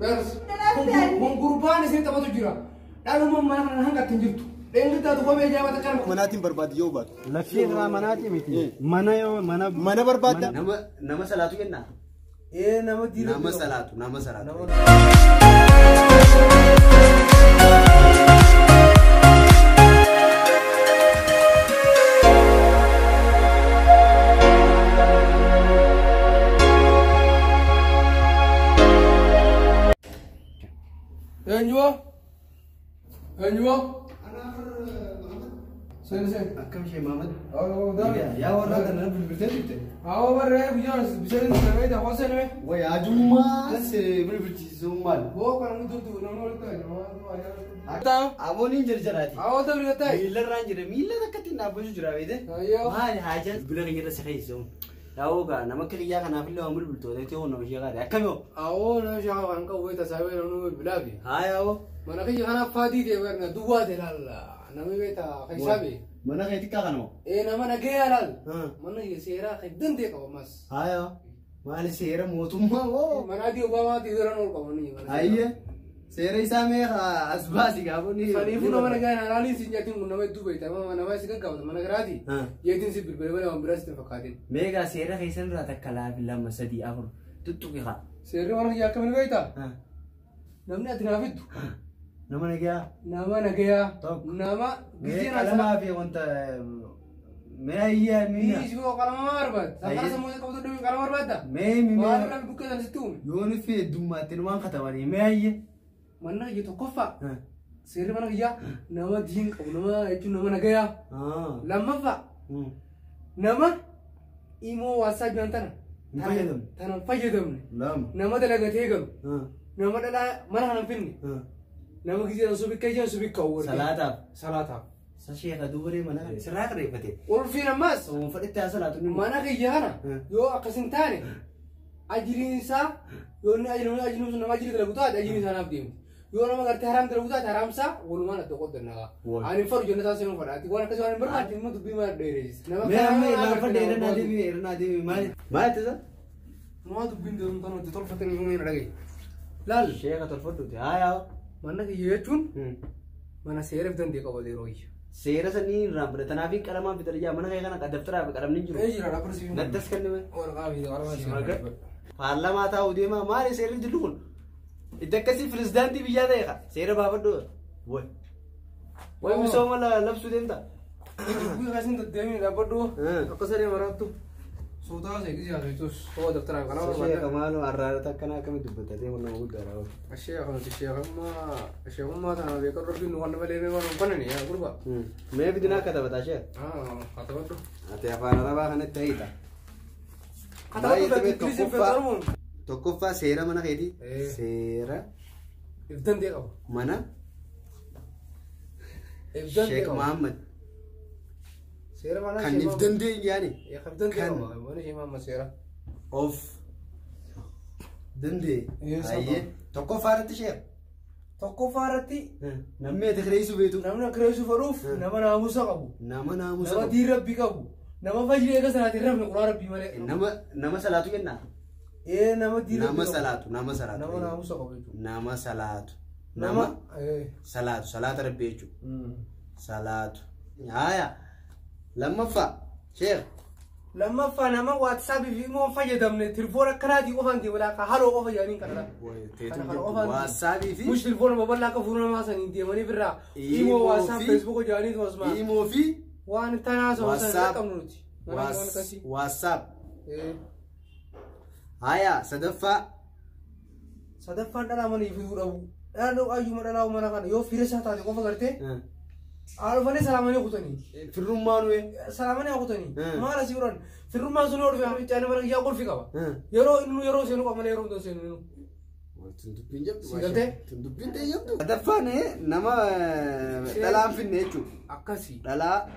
Bers. Kun gurbaan isin taphatu jira. Dhaluma mana hanga tinjirtu. Enggak tahu kau beja mata kan. Manatin berbadi yo bat. Laki ra manati miti. Mana yo mana berbada. Nama salatu kenna. Nama diri. Nama salatu. Anjwa. Sen. Akkam shey Muhammad. Oh, dah. Ya warra tanna bilbilte. Awo barre bijan bisa ni dah hosen me. Way ajuma se bilbilti sumal. Wo kan mutu namu ta. Amoni jarjarati. Awo ta bilata. Mila ranjire mila dakatin abu jura wede. Ayo. Mal haja bila ngira sahiso. Tahu kan nama kerja kan apa lo ambil betul itu ono siapa ada kami awo na siapa kan kau itu sahaja namu bilagi hai awo mana kerja kan apa di dia berna dua delala namu beta kaisabi mana kerja tika kan o nama nak gaya lal mana ye sera kedun dia kau mas hai awo mana sera motumma o mana dia Obama dia orang orang kau ni aiye sera isame asbasi kau ni Sanifu nama gaya nalali sih jadi mana itu beta mana masih kan kau mana keradi ye tin sih berbeda ambiras tu fakadin mega sera kaisan rata kalah bila masadi afur tutu kira sera mana ya kau beta namanya tinggal apa itu nama negaya nama gisi nasa nama apa yang kita Maya ini semua kalamar bat sekarang semua kau tu demi kalamar bat dah baru kami buka dari situ yoni fi dumma tinuan kata wani Maya mana gitu kofa seri mana kerja nama ding kau nama itu nama negaya lama pak nama imo wasa jantan tanam fajadam nama telaga tegam nama telaga mana hanam pin nama kerja subik kerja subik kau salata Sasya kaduri mana serak repete ulfi namas fadita salatu mana kerja kana yo akasin tane ajirin sa yo ni ajirin nama ajirin telaga tu ajirin sa nafdim yo nama kerja haram telaga tu haram sa ulu mana tu kau dengar ani faru jono sa seno fara ati wana kasi wana berarti mau tu bima deres nama nama dera nadi mana tu sa mau tu bim dalam tanah tu tol fatin ngomong lagi lal Syekh terfoto tu ayo mana kerja cun mana serif dan dia kau boleh roi Sera seni ram berita nabi kalama fitar ya mana kayak kan daftar apa kalam ninjur jira rapor sih ngadas kan nih orang kami orang masih parlama tahu dia mah mari sera dulu itu kasih presiden di biaya deh kak sera bapak dulu woi misal malah lapsu dia tak gue kasih untuk dia ni rapor dulu aku sering marah tu sudah saya kerja itu oh daftar apa kalau Syekh kemalu arah tak kena kami tu betul dia mana udah lah Syekh mah tanah dia kalau di nuan balik ni orang mana ni ya kurba मैं भी दिना kata bata Syekh kata betul ati apa nara bah kan itu ita kata betul krisis petrol Tokofa sera mana kayak di sera ibdan dia kau mana Syekh Muhammad Sera mana kan ibdan dia yani ya ibdan dia mana Syekh Muhammad sera of dende aye Tokofa arti Syekh Tokofa arti namanya terkresu betul namanya kresu faruf nama namusa kabu nama dirabbi kabu nama fajri ega sana dirabbi ular rabbi male nama salatu kenna nama dirabbi nama salatu nama namusa kabu itu nama salatu nama salatu rabbi itu salatu ya lama fa Syekh lama fa nama WhatsApp vi mo fajadam ne telefon kana di ofan di wala ka halo ofan yani kana WhatsApp vi mush telefon baballa ka furuna ma sanin di mani birra imo WhatsApp Facebook jani to asma imo fi wan tana so WhatsApp WhatsApp haya sadafa dala mani fi urabu anu ayu madala mana kana yo firasa ta ko fagarte Alvane salamane kutani. Firman we salamane kutani. Mala siuran. Firman sunor fi ami chane mara ya kol fi kawa. Yoro senu kamane yoro ndo senu. Tundu pinjam tu. Sigante? Tundu pinjam tu. Adafane nama dalam finne tu. Akasi. Dala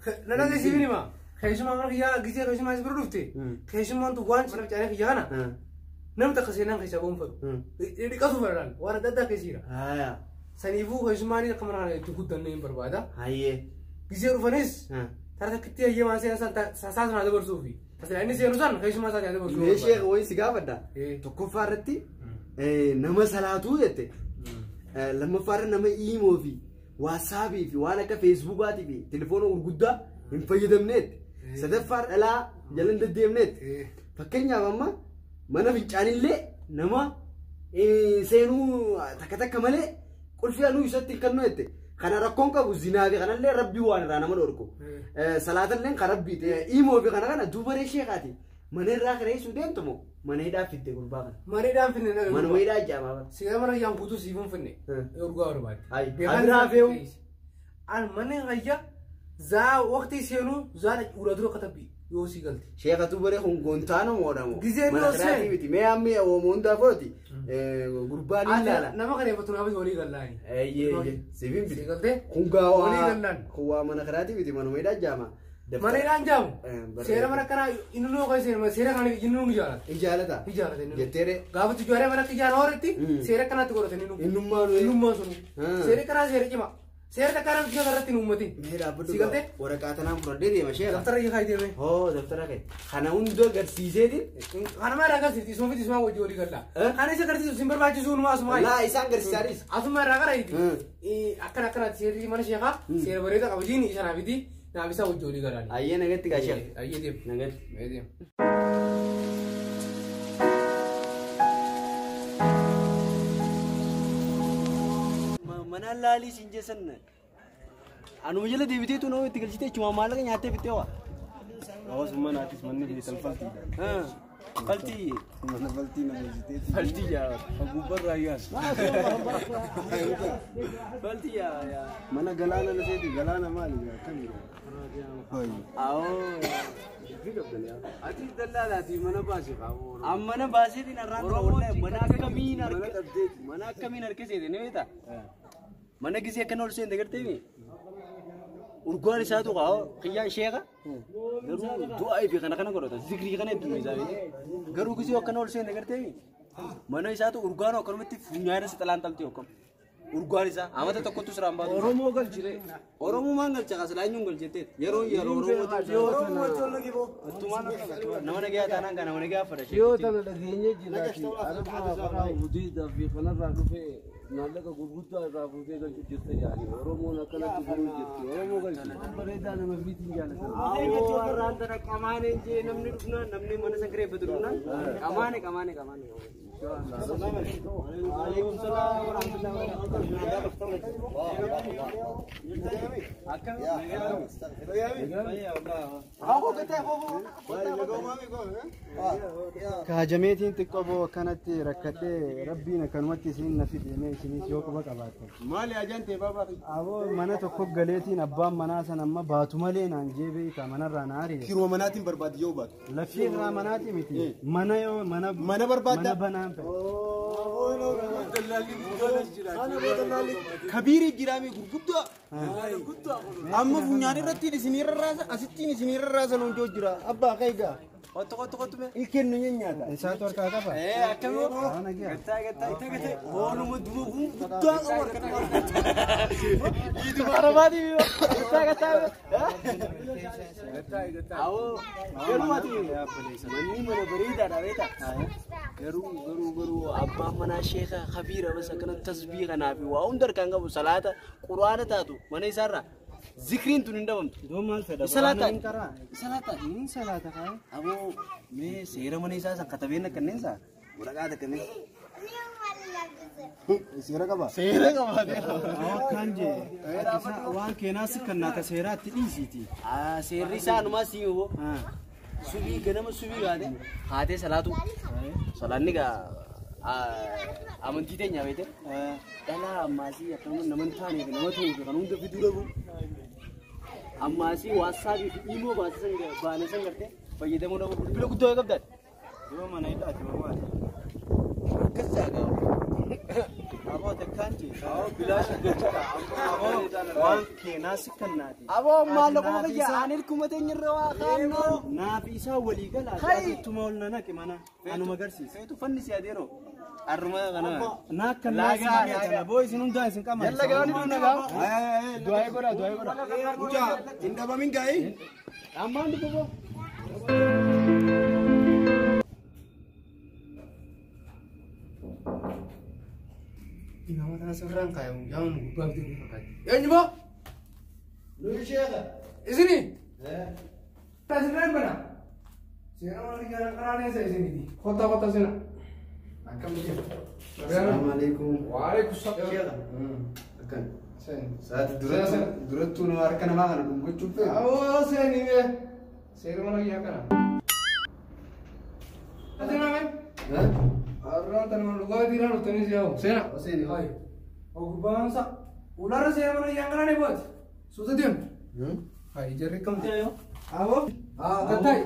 ke sini ma. Kaisuma mara ya gize kaisuma isburu dufte. Kaisuma tu wan sana chane ki jana. Nam ta kasena kaisa bom fa. Ini kasu faran. Wana dada kesira. Aya. Sanifu kaisuma ni kamera itu kudan ni berbada. Aye. Gize rufanis. Tarta kitia ye masih sasa na ada bersufi. Tapi ini sih urusan kaisuma saja ada bersufi. Ini Syekh woi siga pada. Tu kufarati nama salaatuu jette. Lammaffaan nama iimoo fi waatsaappii fi waan akka feesbuukaatii fi telefoona gurguddaa hin fayyadamneetti. Sadaffaan dhalaa jalan deddeemneetti. Fakkeenyaaf amma mana fincaanillee nama seenuu takka takka malee qulfii anuu isatti kennu jette. Kana rakkoon qabu zinaa fi kanallee rabbii waan irraa nama dhorku. Salaatallee kan rabbiiti. Iimoo fi kana duubaree sheekaati. Mana irraa kireessuu deemtumoo mana hidhaa fidde gurbaa kana. Mana hidhaan finne naga. Mana hidhaa ijaamaa. Sigaa mana yaan guutuu siifun finne. Urgaa barbaade. Adiraa fe'u. An mana gayya zaa waqtii seenuu zaa ura dura katabbi yoo si galti. Sheekatu bare kun gontaano moodhamu. Gizee noo seen. Miti mee ammi oomoondaa footi. Gurbaan ilaala. Nama kana eebbatu naaf walii gallaani. Eeyyee. Siifin biti. Si galtee. Kun gaawaa. Walii gallaan. Kun waa mana karaati biti manuma hidhaa ijaamaa. Mana hidhaan jaamu. Seera mana kanaa inni nuu qoy seera kana inni nuu ijaarata. Ijaarata. Ijaarata inni. Jetteere. Gaafa ijaaree mana ijaara horitti seera kanaatti godhatanii nuu. Innummaa nuu. Innummaa sunu. Seera kanaa seera cima. Seera takkaan biyya irratti nu ummati. Mee dhaabbadhu. Si galtee. Waraqaa tanaan fudhadhee deema sheera. Daftara iyya kaayitee mee. Hoo daftara kee. Kana hunda agarsiiseeti. Kana maal agarsiifti? Isuma fiti isuma wajji walii gallaa. Kana isa agarsiisu sin barbaachisu numa asuma. Laa isaan agarsiisaanis. Asuma irraa gara iti. Akkanaatti seerri mana sheekaa seera bareeda qaba jiini isa naafiti. Naaf isa wajji walii galaani. Ayyee nagatti gaashaa. Ayyee deemu. Nagatti. Mee deemu. Mana laalii siin jeessan anuma jala deebiteetu nama itti galchitee chuma maallaqa nyaattee fittee waa. Hawaasummaa naatis manni fi talfaltii. Faltii. Mana faltii nama jiteeti. Faltii yaa. Agubbaa raayyaas. Faltii yaa. Mana galaana naseeti galaana maali akkamii? Awoo. Ati dallaalaati mana baasee qabu. Mana baaseetiin irraan dura wallahi mana akkamiin harkiseeti ni beektaa? Mana gisee akkana ol seente garteemi? Urgaan isaatu qaa qiyyaan sheeka garuu du'aa fi kana godhata zikrii kana itti miisaa garuu gisee akkana ol seente garteemi? Mana isaatu urgaan akkanumatti funyaana si xalaan xaltee akkam urgaan isaa amata tokkottu siraan baatu. Oromoo galchire. Oromoo maan galcha qasilaanyuun galchettee yeroo Oromoo nama nagaa taanaan kan nama nagaa fadha. Yoo tana dhageenyee jiraati. Arabaa gudiidhaa fi kanarraa dhufee maallaqa gurguddaa irraa fuutee galchuu jirte jaali. Oromoon akkanatti guruu jirti. Oromoo galchire. Bareedaa nama biitiin jaalatan. Awoo warraan tana qamaane jee namni dhufnaan namni mana san kireeffatu dhufnaan qamaane. Waalaikum salaam warahmatullahi Kaajameetiin xiqqoo boo akkanatti rakkatee rabbiin akkanumatti isiin nafi deemee isinis yoo quba qabaatte. Maali ajante baabaa? Aboo mana tokko galeetiin abbaan manaa san amma baatu malee naan jeebee ka manarraa na ari'e. Kiruma manaatiin barbaade yoo baatu. Lafti irraa manaati miti. Mana yoo mana barbaadda. Mana banaan ta'e. Kabiiri jiraame gurguddaa. Amma funyaan irratti isinirra raasa asittiin isinirra raasa loon joo jira abbaa kaigaa. Qotu me. Ilkennu nyaata. Isaatu harkaa qaba. Akkamii Ana giya. gataa. Ooluma duuba guddaa qabu harka Itu barabaati. Gataa. Awoo. Garuu ati manni mana bareedaadha beektaa? Garuu abbaan manaa sheeka kabiira bas akkana tasbii kanaa fi waa hunda harkaan qabu salaata quraana taatu mana isaarraa. Zikriin tun hin dhabamtu. Doo maal fedha? Salaata. Salaata. Inni salaata kaa. Aboo mee seera mana isaa san katabeen akkanneen saa waraqaa akkanneen. Seera qaba. Seera qabaate. Kan jee. Waan keenaas kan naata seeraatti dhiisiiti. Seerri isaa anumaa siin huboo. Subii ganama subii gaate haatee salaatu. Salaanni gaa amantii teenya beekte. Dhalaa ammaasii akkasumas nama hin taaneef nama ta'uuf kan hunda fiduu dhabu. Ammaasii waatsaappii fi iimoo baanee san gartee fayyadamuu dhabu. Bilbila guddaa yoo qabdan. Yoo mana hidhaati barbaade. Akkas jaagaa. Aboo takkaan jee. Aboo bilaasha gachudha. Aboo waan keenaas kan naati. Aboo maallaquma fayyaa ani hirkuma teenyarra waa kaannoo. Naaf isaa walii galaa. Asittuma ol na naqe mana. Anuma agarsiisa. Feetu fannisi adeeroo. Arruma kana. Naakkan naasi nyaatana. Boo isin hundaa isin qaban. Yalla gaani duuna gaa. Du'aa godha. Mucaa hin dhabamin gaa'ii. Ammaan dubboo. sirraan kaayamu yaa'uun gubbaa bitee fakkaate. Eenyu moo? Nuyi sheekha. Isinii? Taasirraan bana. Seera mana kiyyaa karaalee isa isiniiti. Kottaa sina. Akkam jira. Assalamu alaikum. Waalaikum salaam. Sheekha. Akkan. Sen. Saati durattuu nama harka namaa kana dhungachuuf ta'e. Awoo seenii mee. Seera mana kiyyaa kana. Ati naame? Arraan tan mana dhugaa diiraa dhuftanis yaa'u. Seena. Seeni. Hayi. Ogubbaansa. Ularra seera mana kiyyaa kana ni booti. Suuta deemu. Hayi jarri kamti. Awoo. Kattai.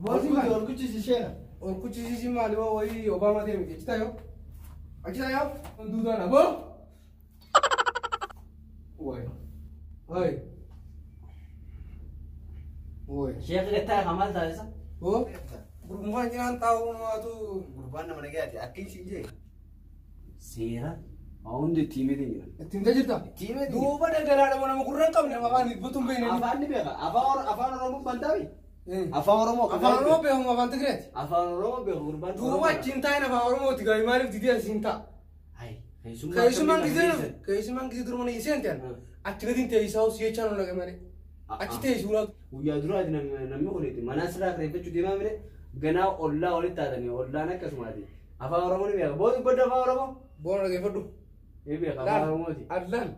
Booti maali? Olkuchisi sheekha. Olkuchisi maali waa wayii Obama deemi jechita yoo. Achita yoo. Duudaan aboo. Wai. Hai. Wai. Sheekha gattaa kamal taasisa. Oh. Gurmukaan jiraan taa'uu maatu. Gurbaan nama nagaati akka isin jee. Seera. Hundi tiimee jira. Ittiin jirta? Tiimee. Duuba daldalaadha nama gurra hin qabne maqaan dubbatuun beekne. Afaan ni beeka. Afaan Oromoo bantaawi. Afaan Oromoo. Afaan Oromoo beekamu afaan Tigireeti. Afaan Oromoo beeku gurbaan. Duuba achiin taa'in afaan Oromooti gaarii maaliif didee asiin ta'a? Keessumaan gisee duruma iseen ta'an achi gatiin teessaa osoo jechaan ola gamane achi teessuu laatu. Guyyaa duraati namni kuneeti mana sirraa kireeffachuu deemaa mire ganaa ollaa walitti taatanii ollaan akkasumaati. Afaan Oromoo ni beeka. Booti badda afaan Oromoo. Boona dhageeffadhu. Ni beeka afaan Oromooti. Adlaan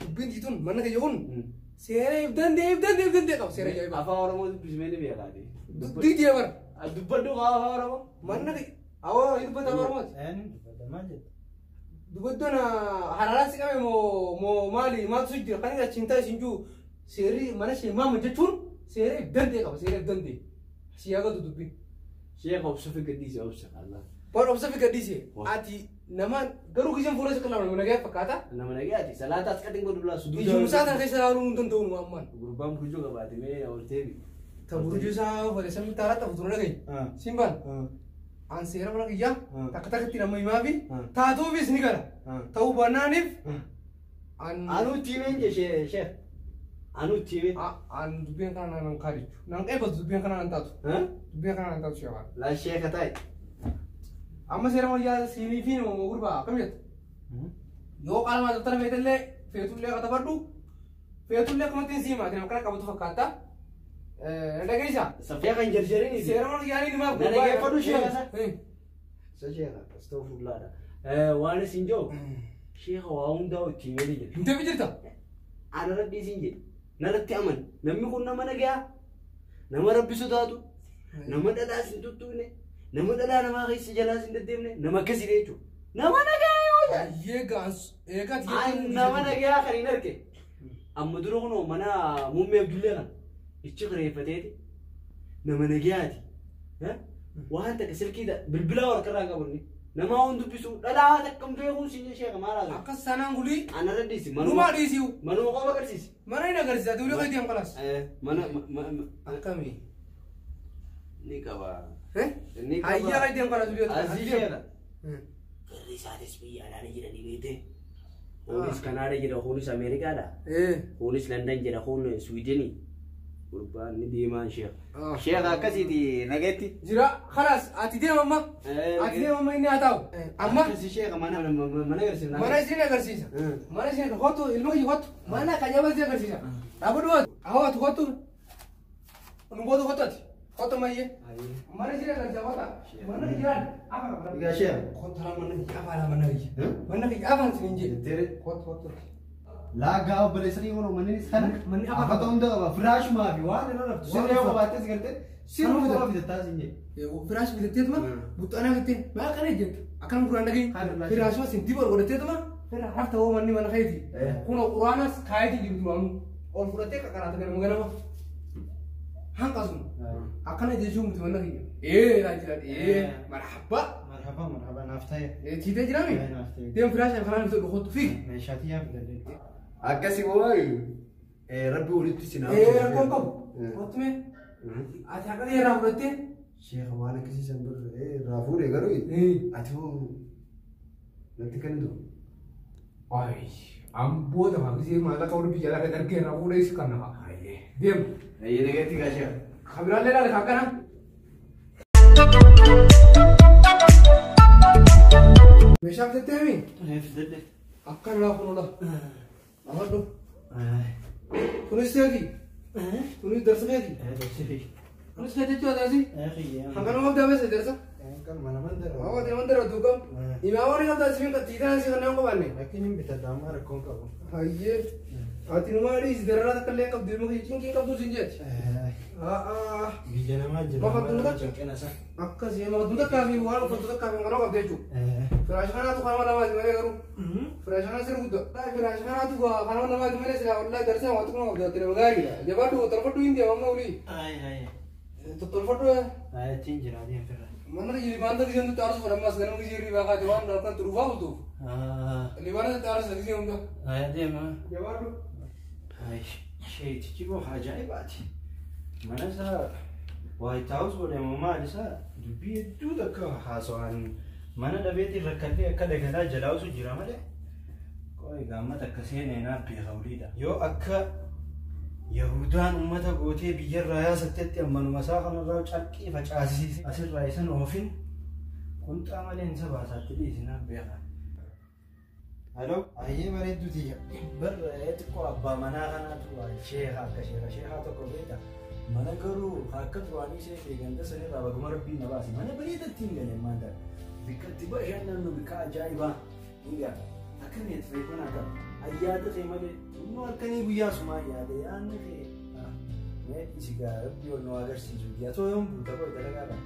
dubbiin jiituun mana kiyya kun seera ibdandee qaba seera jaa'ibaa. Afaan Oromoo dubbismee ni beekaati. Diidee bara. Dubbaddu afaan Oromoo. Mana kiyya awoo dubbata afaan Oromooti. Dubbattoon haraaraatti qabee moo maali maaltu jira kan achiin taa'e isin jiru seerri mana sheemaama jechuun seera ibdandee qaba seera ibdandee si yaagatu dubbiin. Sheekha obsa fi gadhiise obsa kallaa. Waan obsa fi gadhiise ati nama garuu giseen fuula isa qalama nama nagaya fakkaata. Nama nagayaati salaataas qadin godhu laasu. Ijuun isaa tan keessa laaluu hin danda'u nu ammaan. Gurbaan burjuu qabaate mee olteebi. Ta burjuu isaa fode samii taaraatti fuutura nagayi. Simbaan. An seera mana kiyyaa takka takkatti nama himaa fi taatuufis ni gara. Ta'uu baannaaniif. Anuu tiimeen je sheekh. Anuu tiimee. An dubbeen kana nan kaarichu. Nan qeebatu dubbeen kana nan taatu. Dubbeen kana nan taatu sheekha. La sheekha ta'i. Amma seera mana kiyyaa siinii fi nama gurbaa akkam jetta. Yoo qalama daftara feetallee feetullee katabadhu feetullee akkamattiin siimaati nama kana qabatu fakkaata. Dhageessa. Saffee kan jarjarin seera mana kiyyaa ni maaf gurbaa. Dhageeffadhu sheekha sa. Sa sheekha astagfirullaadha. Waan isin jiru sheekha waa hundaa tiimee jira. Hin deebi jirta. Ana rabbi isin jedhe. Narratti aman. Namni kun nama nagayaa. Nama rabbisu taatu. Nama dhalaas hin tuttuune. Nama dhalaa namaa keessa jalaas hin deddeemne. Nama akkasii jechuudha. Nama nagayaa yoo ta'e. Nama nagayaa kan hin arge. Amma dura kunoo mana muummee Abdullee kan ichi kireeffateeti. Nama nagayaati. Waan takka silkii bilbilaa warqarraa qabunni. Nama hundi dubbisu dhalaa takkam beekuun siin sheekha maalaatu. Akkas sanaan gulii. Ana raddiisi. Numaa dhiisiu. Manuma qofa agarsiisi. Mana hin agarsiisa duulee kan ittiin qalas. Mana akkamii. ni qaba. Ayyaa kan ittiin qalas duulee. Asii sheekha. Garri isaatis biyyaadhaan jedhanii beekte. Kunis Kanaada jedha, kunis Ameerikaadha. Kunis London jedha, kun Swiidinii. Gurbaan ni deemaan sheekha. Sheekha akkasiiti nageetti. Jira khalaas ati deema amma. Ati deema amma inni haa ta'u. Amma. Akkasii sheekha mana agarsiisa. Mana isin agarsiisa. Mana isin hotu ilma kiyya hotu. Mana kanyaba isin agarsiisa. Dhaabadu hotu. Hawatu hotu. Nubootu hotu ati. Hotu mayyee. Mana isin agarsiisa hota. Mana jiraan. Egaa sheekha. Hotu mana kiyya afaan mana kiyya. Mana kiyya afaan isin jedhe. Hotu. Laga obbaleessanii kun manni sana manni afata hunda qaba firaashumaa fi waan irra raftu siree qabaatee sigarte siree qofa bitataa sin jedhe firaash bitateetuma buxxanaa fittee maa kana jettu akkanum kuraan dhagee firaashuma sin dibor godhateetuma fira hafta hoo manni mana keeti kun quraanas kaayiti jiru duraanu ol fudhatee qaqaraata ganama ganama hanqasuma akkana jechuun muti manna kiyya laa jira marhaba naaf ta'e tiitee jiraami deem firaashaan kanaan fite dhukottu fiigi meeshaatii yaa fidadee akkasi waay rabbi walitti sinaa rakkoon qabu kottume ati akka irraa fudhattee sheekha waan akkasii san bir irraa fuudhee garuu ati hoo natti kan jiru ay ambooda maagisee maallaqa wal biyya lafa dargee irraa fuudhee si kan nafa deem nageetti gaa sheekha kabiraallee laala kaakana meeshaa fitattee himi fidadee أكل لا خلونا أمدو تونس تيجي تونس درس تيجي تونس تيجي شو درسي هنقول ما بدأ بس درسه kan mana mandar awak di mana tu kau ini awak ni kalau sih kan tidak sih kan yang kau balik lakin ini beta damar kon ka aye hati rumah di sini darah tak kalian kau di rumah cincin kau tu sinjat bijana ma jira Makan dulu tak? cengkena sa akka sih mau tu tak kami wal kau tu tak kami kalau kau deju fresh kan tu kalau nama di mana karu fresh kan sih butuh tapi fresh kan tu gua kalau nama di mana sih Allah darah waktu kau kau tidak bagari lah jawab tu terus tu India mama uli tu terus tu cinjira dia fer mana jadi bandar di sana tu harus pada mas ganam kiri bagai jawan dalam terubah tu di mana tu harus lagi untuk dia mah jawab tu شيء تجيبه حاجة عيباتي ما نسا وايت هاوس ولا ماما لسا دبي دودك حاسوان ما أنا دبيتي ركلي كذا كذا جلاوس وجرامة ده كوي قامة تكسين هنا بيخوليدا يو أكا يهودان أمتا قوتي بيجر رايا ستتي أمانو مساقا نراو شاكي فجاسي أسر رايسان أوفين كنت أعمل إنسا باساتي ليسنا بيخا هلو أيه مريض دوتي بر إتكو أبا منا خنا تو شيخا كشيخا شيخا تكو بيتا منا كرو خاكت واني شيخ يجند سني رابع كمر بي نباسي منا بريد التيمين ما ده بكتبا جانا إنه بكا جايبا إيجا أكن يتفيقون أكا أياد خيمة إنه أكني بيا سما ياد يعني في ما يسيجا بيو نوادر سيجو يا تو يوم بوتا كوي تلاقا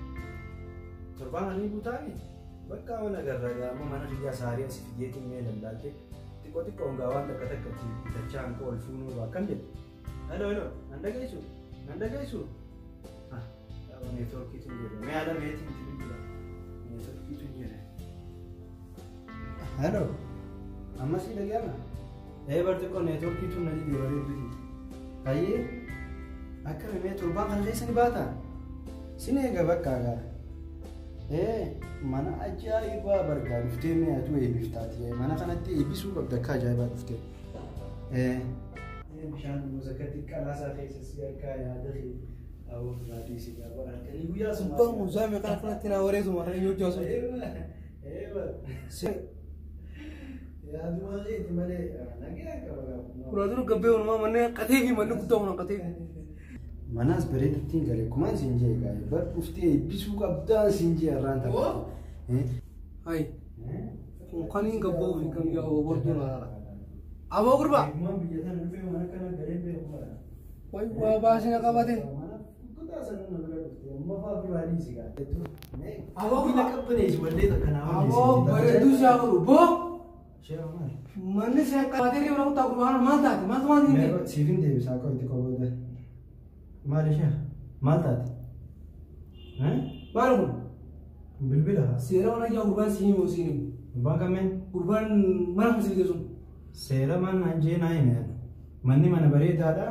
تربان أني بوتاني bakka wana garraga amma mana riya sariya si figetin me lallalte tiko tiko ngawan da kata kati da chan ko alfunu ba kan de hello anda gaisu ah network kitu jere me ada meeting kitu jere network kitu jere hello amma si lagi ana barte ko network kitu nadi de wale dudi aye akare me turban kan lesan bata sine ga bakka ga mana ajaiba barga dhuftee mee atu eebiftaati mana kanatti eebisuu qabda akka ajaa'ibaa dhuftee bishaan muuzakatti qalaasaa keessa si harkaa yaadate awwaf baadii si gaafa harkanii guyyaa sun Bang musa me kana kana tina ore su mara yo joso yaadu malee itti malee nagaa qaba kura duru gabbe unuma manne qateefi manne guddaa qateefi manas bereetiin galee kumaan sinjee gaa'e bar dhuftee eebbisuu qabdaa sinjee irraan ta'a hai kani gabbo fi kam ya wardu na abo kurba man biyatan rufe mana kana gare be kuma wai wa ba sina kabate kuda sanan na gare amma fa burani siga abo ina kabbane shi walle da kana abo bare du sha ko bo sheha man manne se kabate ke bra ta kurba na mata ni sivin de bisa ko iti ko boda mali sheha mata baru bilbila sera wana ya kurban sini mo sini bagamen kurban mana mesti dia sun seera man anjee naa hime manni mana bareedaadha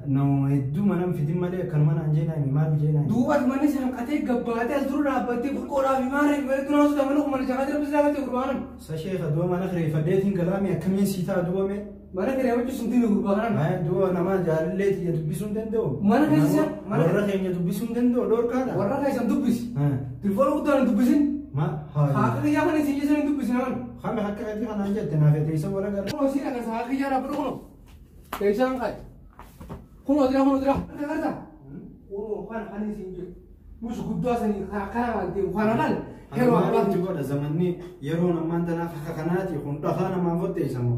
nama hedduu manam fidin malee kan mana anjee naa hime maal jee naa hime duuba manni se hanqatee gabbaatee as dura dhaabbattee burqoodhaaf himaare bareedu naa su damana kuma jagaa jira bisaa battee kurbaanan sa sheekha duuba mana kireeffadheetiin galaami akkamiin siitaa duubame mana kireeffachuu sun diina kurbaanan duuba nama jaalalleeti dubbisuu hin danda'u mana keessa warra keenya dubbisuu hin danda'u dhoorkaadha warra keessan dubbisi tilfoona guddaan dubbisin ma haaka kiyyaa kana isin jesan dubbisin aman kame akka ati kanaan jette naaf eteessa wala gara kuno si akan haaka kiyyaa rabbatu kuno keessaan kai kuno dira karta kuno kan isin je musu guddaa sanii kana deemu kana laal yeroo ammaatti godha zamanni yeroo namaan tanaaf akka kanaati kun dhafaa namaan foddeessamu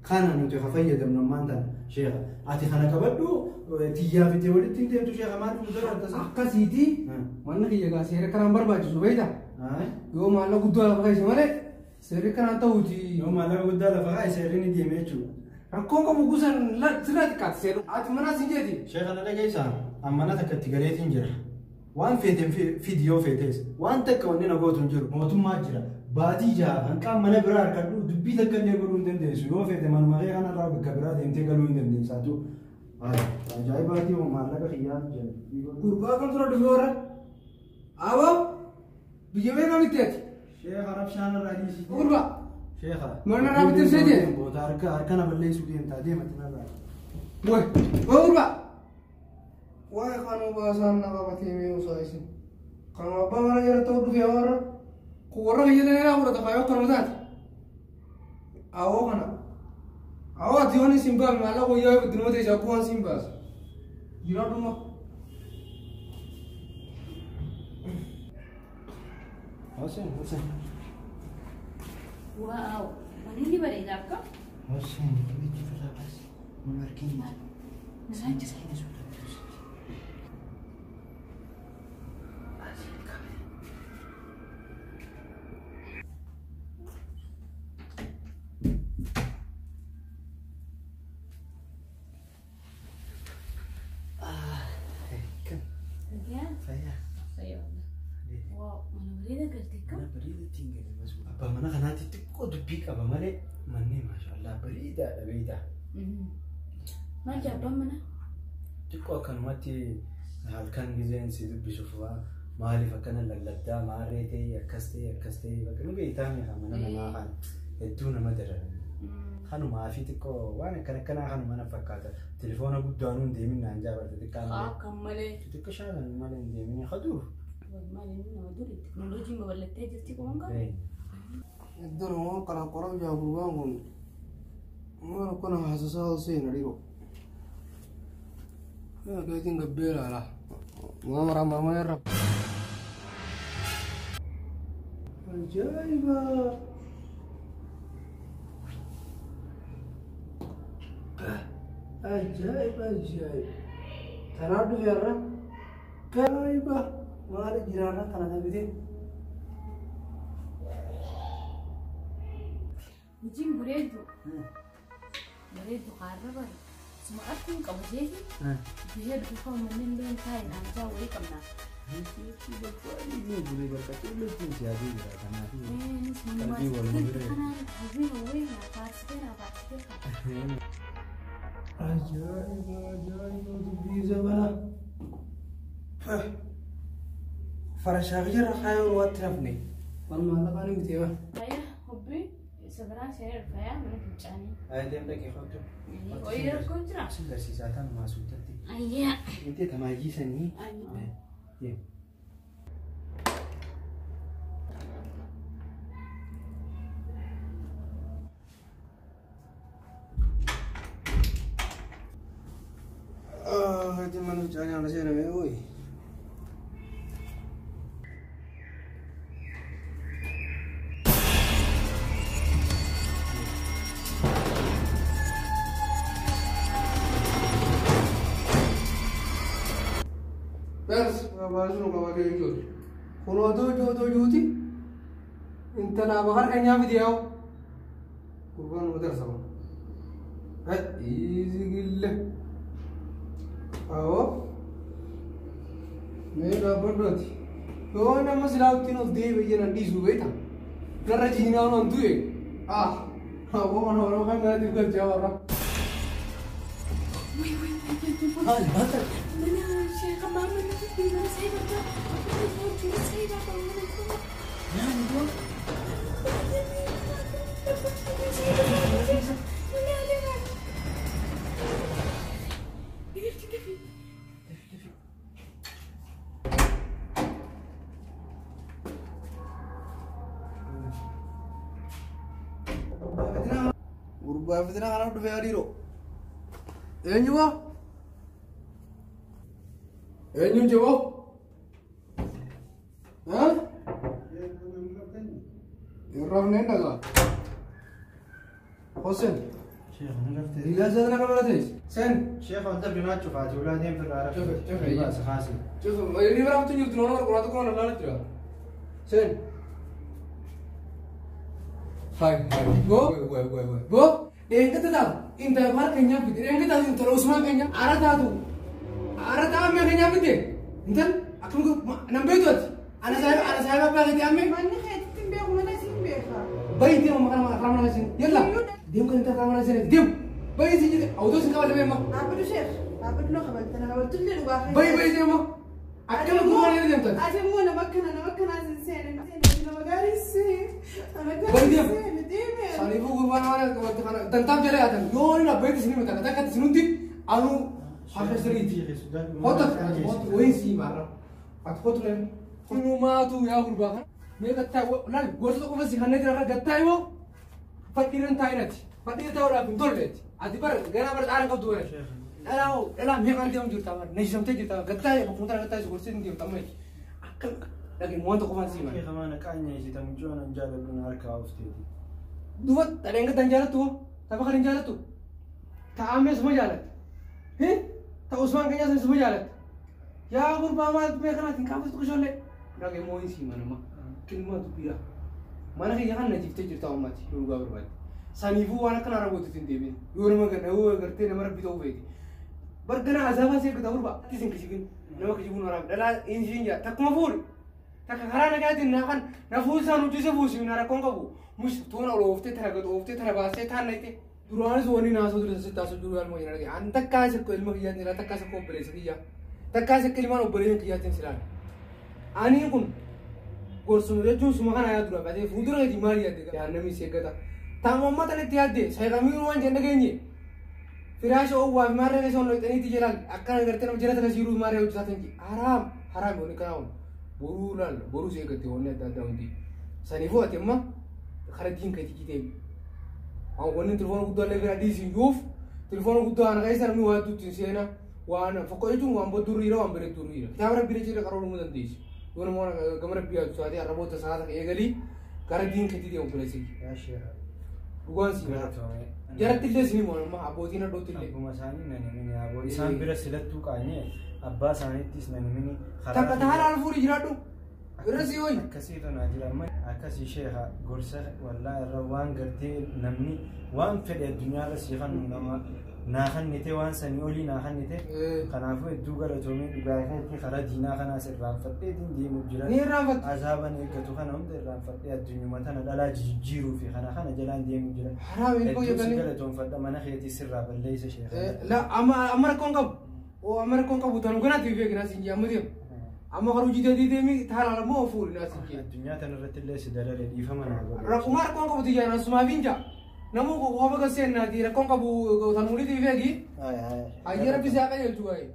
kana nuti fayyadamnu namaan tana sheekha ati kana qabadhu tiyyaa fitee walitti hin deemtu sheekha maal fuuldura akkasii akkasiiti manni kiyya gaa seera kanaan barbaachisu beeyta yoo maallaqa guddaa lafa kaayise malee seerri kanaan ta'uuti yoo maallaqa guddaa lafa kaayise seerri ni deeme jechuudha rakkoon qabu gusan sirraa xiqqaati seeru ati manaa sin jeeti sheekha na dhageessaa ammana takka itti galeetiin jira waan feeteen fidi yoo feetees waan takka wanni na gootu hin jiru mootummaa jira baatii jaha hanqaan mana biraa harkadhu dubbii takka illee godhuu hin dandeessu yoo feete manuma kee kanarraa bakka biraa deemtee galuu hin dandeessaatu ajaa'ibaatii maallaqa xiyyaa jedhu gurbaa kan tura dhufe warra aboo biyya beekaa miteeti sheekha rabshaan irraa dhiisii gurbaa sheekha mana naa bitee seetee boota harkana balleessuu deemtaa deematti narraa woy gurbaa waa'ee kanuu baasaan na qabatee mee osaa isin kanuu abbaa mana jala ta'uu dhufee warra kun warra biyya dheeraa fudhata faayoo akkanuma taate أنا أو تيوني سيمبا ما لا وياه بدنا ما تجاكوان سيمبا يلا دوما حسين واو منين بري ذاك حسين بيجي في بس مماركين نسانج mana kanati xiqqoo dubbii qaba malee manni maashaallah bareedaadha beeyta. Maal jaabban mana? Xiqqoo akkanumatti halkan gizeen si dubbisuuf maaliif akkana lalladdaa maarree ta'e akkas ta'e bakka nu beeytaame mana namaa kan hedduu nama dararan. Kanuma fi xiqqoo waan akkanaa kanuma na fakkaata. Telefoona guddaan hin deemin naan jaabate xiqqaa malee. Akkam malee. Xiqqoo shaalan malee hin deemin haduuf. Maaliin nama duri teknooloojiin babal'attee jirti kun kan. الدنيا واقع قرب يا قربان ما كنا حساسا سين ريبو يا كايتين قبيل على ما مرة ما يرب عجيبة عجيب تنادو يا رب كايبة ما على جيراننا تنادو بدين وجين بريدو قاربا اسمه أكون قبضيه بهيد بكم من بين كاين عن جاو يكمنا فرشاق جرى خير واترفني والله ما تقارن كتير حبي سبران سير فيا من الجاني أيديم لك يخطو وير كونترا سنجر سيساتان ما سوتتي أيه أنت تماجي سني أيه هذه ما نجاني على سير ميوي بس ما شنو كما كيجوز كنوا دو جوتي انت نا بغر كنيا فيديو قربان مدرسة ايزي قلة اهو ميرا بدوتي هو انا مسلاوتي نو دي بيجي ندي سويتا كرجينا نو دوي هو انا ورا ما دي كل جوارا هاي هذا أنا شيخ ما من في من سيدك من سيدك من هو غربة فتنا أنا بدي أديره أيوة أيوة جوا ها يرافنين هذا حسين شيخ نرفت إلا زادنا كم تيجي سن شيخ أنت بنات شوفاتي ولادين في العرب شوف بس خاصي شوف اللي برا بتجي تنور كرات كرات لا ترى سن هاي بو إنك تدا إنت بار كنيا بدي إنك تدا إنت لو اسمع كنيا أردا ما كنيا بدي إنت أكلم نبيتوت أنا سايب بقى أمي ما نخيت تنبيه وما نسين بيخا بيتي ما كلام ناسين يلا ديم كنت كلام ناسين ديم بيتي أو دوس كلام بيما عبدو شيخ عبدو خبرت أنا خبرت لي الواحد بيتي ما أكلم كمان يلا ديم تد أجمع أنا مكان عزيز سين أنا مقاري سين أنا بيتي سين ديم صليبو قبنا تنتام جلي هذا يوم لا بيت سنين متى كذا سنوندي أنو آخر سريتي هوت وين سي مرة أتخوت لهم كنوا ما تو يا غربا مي قطع لا غرزة كم سي خنّي ترى قطع يو فكرن تاينت فكر تورا بنتولت ادي بر غنا بر دارن قبض ولا لا مي قال ديوم جرتا مر نجم تجتا قطاي بكونتر قطاي سكورسين ديوم تمي لكن مو انت قفان سيما يا كمان كاني جيت من جون انجال بن اركا وفتيتي دوت ترينغ تنجالتو تبقى رنجالتو تعامل اسمه جالت هي تا عثمان كنيا اسمه جالت يا غربا ما بكنا تنكافس تكشولي لكن مو سيما ما كلمه تبيا ما انا كي كان نجيب تجرتا امتي لو غابر بعد سانيفو وانا كان رابوت تنديبي يور ما كان هو غرتي نمر بيتو بيتي برغنا عذاب سي كدور با تيسن كيسين نما كيبون ورا دلا انجينيا تكما فول تكخرا نغادي نكن نفوسا نوجي فوسي نرا كونكو مش تون اولو وفت ترغد وفت ترباسه تانيتي دروان زوني ناسو درس تاسو دروان مو ينرغي انت كاس كلمه كيا نرا تكاس كو بريس كيا تكاس كلمه نو برين كيا تنسلان اني كون gorsu reju sumakan aya dura bade fudura di mari ade ya nami segata tamamma tane tiade saygami ruwan jende genye firash o wa mare ne son loitani ti jelal akkan garte no jelata kasiru mare o jatanki haram haram oni kaun borulal boru segate onne da daundi sanifo atemma kharadin kai tikite aw wonin telefon guddo le gra disi yuf telefon guddo ana kaisar mi wa tutin sena wana fakoytu wambo durira wambere durira tabra birejira karolu mudan disi دون ما كمرة بيا تساعدي أربعة تسعة كيغلي كاردين كتير يوم بلاسي يا شيخ بقول سي جرت تلسي مون ما أبوتينا دو تلي أبو مساني نني أبو إنسان برسلت تو كأني أبا ساني تيس نني تبى تهار الفوري جراتو برسي وين كثير ناجلا ما أكاسي شيخ غرسة ولا روان قرتي نمني وان في الدنيا رسيخان نما ناخن نتي وان سنيولي ناخن نتي خنافو الدوغا تومي دوغا خرا دينا خنا سرام فتي دي مجرا نيرام فت عذابا نيكتو خنا هم درام فتي الدنيا متنا دلا جيرو في خنا جلان دي مجرا حرام ينكو يبني توم فدا ما نخيتي سر بليس شيخ لا اما امر كونكب او امر كونكب تنو كنا تي في كنا سينجا مديم اما خروجي دي مي تهار على مو فول ناس الدنيا تنرت ليس دلال دي فمن رقمار كونكب تيجانا سما بينجا نمو هو بقى سين نادي ركون كابو تنوري تي فيجي أي ربي ساقي يلتوي